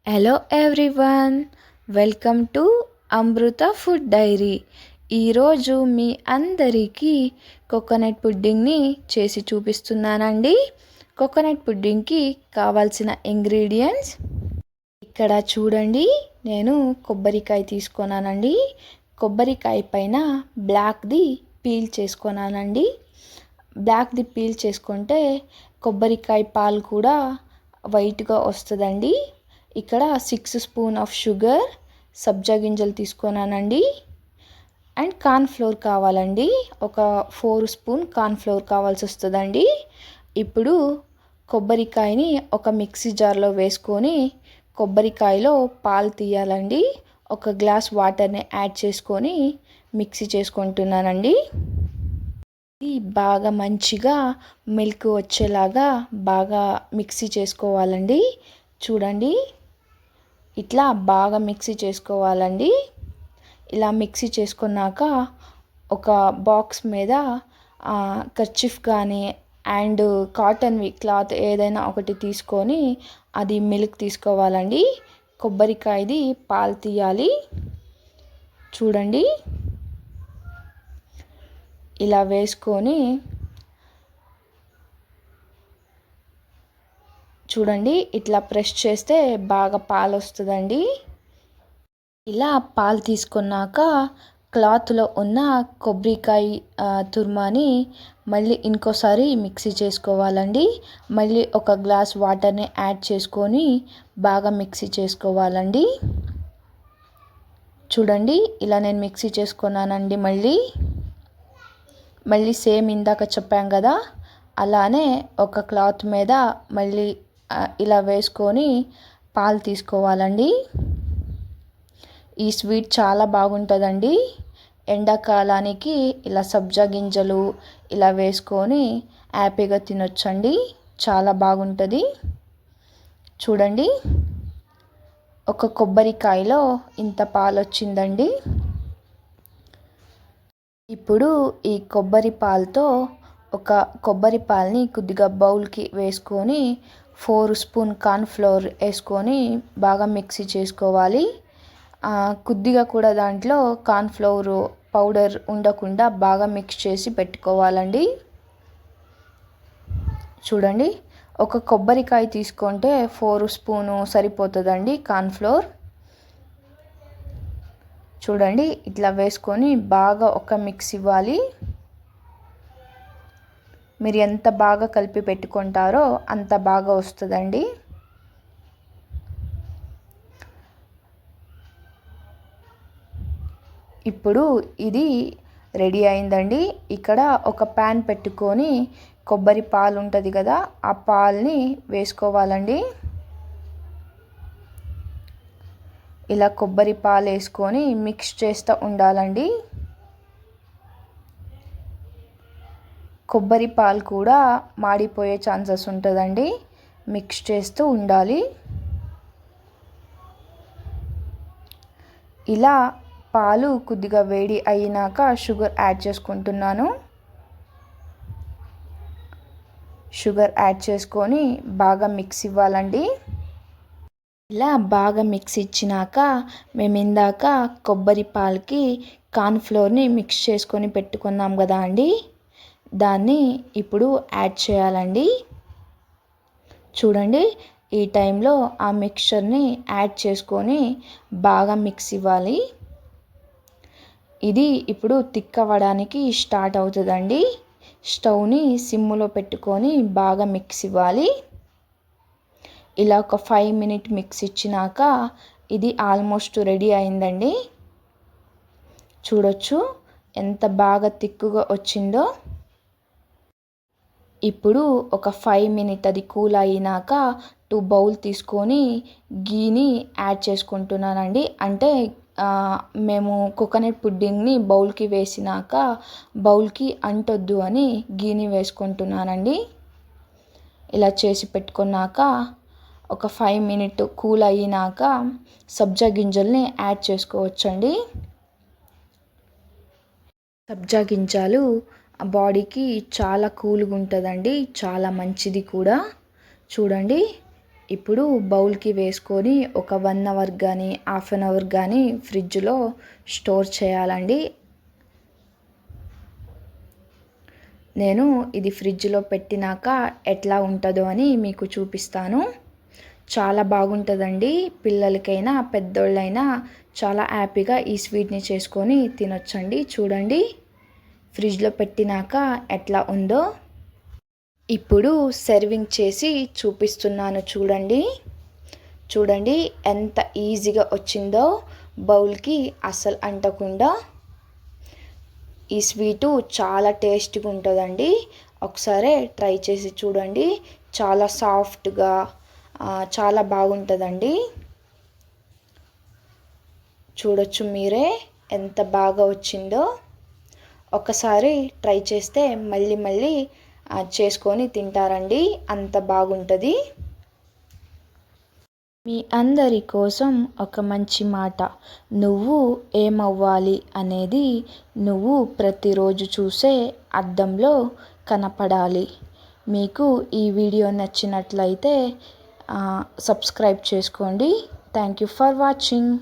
Hello everyone, welcome to Amrita food diary. ఈరోజు మీ అందరికీ కోకోనట్ పుడ్డింగ్ని చేసి చూపిస్తున్నానండి. కోకోనట్ పుడ్డింగ్కి కావాల్సిన ఇంగ్రీడియంట్స్ ఇక్కడ చూడండి. నేను కొబ్బరికాయ తీసుకున్నానండి. కొబ్బరికాయ పైన బ్లాక్ది పీల్ చేసుకున్నానండి. బ్లాక్ది పీల్ చేసుకుంటే కొబ్బరికాయ పాలు కూడా వైట్గా వస్తుందండి. ఇక్కడ 6 స్పూన్ ఆఫ్ షుగర్, సబ్జా గింజలు తీసుకున్నానండి. అండ్ కార్న్ఫ్లోర్ కావాలండి. ఒక 4 స్పూన్ కార్న్ఫ్లోర్ కావాల్సి వస్తుందండి. ఇప్పుడు కొబ్బరికాయని ఒక మిక్సీ జార్లో వేసుకొని కొబ్బరికాయలో పాలు తీయాలండి. ఒక గ్లాస్ వాటర్ని యాడ్ చేసుకొని మిక్సీ చేసుకుంటున్నానండి. ఇది బాగా మంచిగా మిల్క్ వచ్చేలాగా బాగా మిక్సీ చేసుకోవాలండి. చూడండి, ఇట్లా బాగా మిక్సీ చేసుకోవాలండి. ఇలా మిక్సీ చేసుకున్నాక ఒక బాక్స్ మీద కర్చీఫ్ కానీ అండ్ కాటన్వి క్లాత్ ఏదైనా ఒకటి తీసుకొని అది మిల్క్ తీసుకోవాలండి. కొబ్బరికాయది పాలు తీయాలి. చూడండి, ఇలా వేసుకొని చూడండి, ఇట్లా ప్రెస్ చేస్తే బాగా పాలు వస్తుందండి. ఇలా పాలు తీసుకున్నాక క్లాత్లో ఉన్న కొబ్బరికాయ తుర్మాని మళ్ళీ ఇంకోసారి మిక్సీ చేసుకోవాలండి. మళ్ళీ ఒక గ్లాస్ వాటర్ని యాడ్ చేసుకొని బాగా మిక్సీ చేసుకోవాలండి. చూడండి, ఇలా నేను మిక్సీ చేసుకున్నానండి. మళ్ళీ సేమ్ ఇందాక చెప్పాం కదా, అలానే ఒక క్లాత్ మీద మళ్ళీ ఇలా వేసుకొని పాలు తీసుకోవాలండి. ఈ స్వీట్ చాలా బాగుంటుందండి. ఎండాకాలానికి ఇలా సబ్జా గింజలు ఇలా వేసుకొని హ్యాపీగా తినొచ్చండి. చాలా బాగుంటుంది. చూడండి, ఒక కొబ్బరికాయలో ఇంత పాలు వచ్చిందండి. ఇప్పుడు ఈ కొబ్బరి పాలతో ఒక కొబ్బరి పాలని కొద్దిగా బౌల్కి వేసుకొని 4 స్పూన్ కార్న్ఫ్లోర్ వేసుకొని బాగా మిక్సీ చేసుకోవాలి. కొద్దిగా కూడా దాంట్లో కార్న్ఫ్లోర్ పౌడర్ ఉండకుండా బాగా మిక్స్ చేసి పెట్టుకోవాలండి. చూడండి, ఒక కొబ్బరికాయ తీసుకుంటే 4 స్పూను సరిపోతుందండి కార్న్ఫ్లోర్. చూడండి, ఇట్లా వేసుకొని బాగా ఒక మిక్స్ ఇవ్వాలి. మీరు ఎంత బాగా కలిపి పెట్టుకుంటారో అంత బాగా వస్తుందండి. ఇప్పుడు ఇది రెడీ అయిందండి. ఇక్కడ ఒక ప్యాన్ పెట్టుకొని కొబ్బరి పాలు ఉంటుంది కదా, ఆ పాలని వేసుకోవాలండి. ఇలా కొబ్బరి పాలు వేసుకొని మిక్స్ చేస్తూ ఉండాలండి. కొబ్బరి పాలు కూడా మాడిపోయే ఛాన్సెస్ ఉంటుందండి. మిక్స్ చేస్తూ ఉండాలి. ఇలా పాలు కొద్దిగా వేడి అయినాక షుగర్ యాడ్ చేసుకుంటున్నాను. షుగర్ యాడ్ చేసుకొని బాగా మిక్స్ ఇవ్వాలండి. ఇలా బాగా మిక్స్ ఇచ్చినాక మేము ఇందాక కొబ్బరి పాలకి కార్న్ఫ్లోర్ని మిక్స్ చేసుకొని పెట్టుకున్నాం కదా అండి, దాన్ని ఇప్పుడు యాడ్ చేయాలండి. చూడండి, ఈ టైంలో ఆ మిక్చర్ని యాడ్ చేసుకొని బాగా మిక్స్ ఇవ్వాలి. ఇది ఇప్పుడు థిక్ అవ్వడానికి స్టార్ట్ అవుతుందండి. స్టవ్ని సిమ్లో పెట్టుకొని బాగా మిక్స్ ఇవ్వాలి. ఇలా ఒక 5 మినిట్ మిక్స్ ఇచ్చినాక ఇది ఆల్మోస్ట్ రెడీ అయిందండి. చూడొచ్చు ఎంత బాగా థిక్గా వచ్చిందో. ఇప్పుడు ఒక 5 మినిట్ అది కూల్ అయినాక 2 బౌల్ తీసుకొని గీని యాడ్ చేసుకుంటున్నానండి. అంటే మేము కోకోనట్ పుడ్డింగ్ని బౌల్కి వేసినాక బౌల్కి అంటొద్దు అని గీని వేసుకుంటున్నానండి. ఇలా చేసి పెట్టుకున్నాక ఒక 5 మినిట్ కూల్ అయినాక సబ్జా గింజల్ని యాడ్ చేసుకోవచ్చండి. సబ్జా గింజలు బాడీకి చాలా కూల్గా ఉంటుందండి, చాలా మంచిది కూడా. చూడండి, ఇప్పుడు బౌల్కి వేసుకొని ఒక 1 అవర్ కానీ హాఫ్ అన్ అవర్ కానీ ఫ్రిడ్జ్లో స్టోర్ చేయాలండి. నేను ఇది ఫ్రిడ్జ్లో పెట్టినాక ఎట్లా ఉంటుందో అని మీకు చూపిస్తాను. చాలా బాగుంటుందండి. పిల్లలకైనా పెద్దోళ్ళైనా చాలా హ్యాపీగా ఈ స్వీట్ని చేసుకొని తినొచ్చండి. చూడండి ఫ్రిడ్జ్లో పెట్టినాక ఎట్లా ఉందో. ఇప్పుడు సర్వింగ్ చేసి చూపిస్తున్నాను చూడండి. చూడండి ఎంత ఈజీగా వచ్చిందో, బౌల్కి అస్సలు అంటకుండా. ఈ స్వీటు చాలా టేస్టీగా ఉంటుందండి. ఒకసారి ట్రై చేసి చూడండి. చాలా సాఫ్ట్గా చాలా బాగుంటుందండి. చూడొచ్చు మీరే ఎంత బాగా వచ్చిందో. ఒకసారి ట్రై చేస్తే మళ్ళీ మళ్ళీ చేసుకొని తింటారండి, అంత బాగుంటుంది. మీ అందరి కోసం ఒక మంచి మాట. నువ్వు ఏమవ్వాలి అనేది నువ్వు ప్రతిరోజు చూసే అద్దంలో కనపడాలి. మీకు ఈ వీడియో నచ్చినట్లయితే సబ్స్క్రైబ్ చేసుకోండి. Thank you for watching.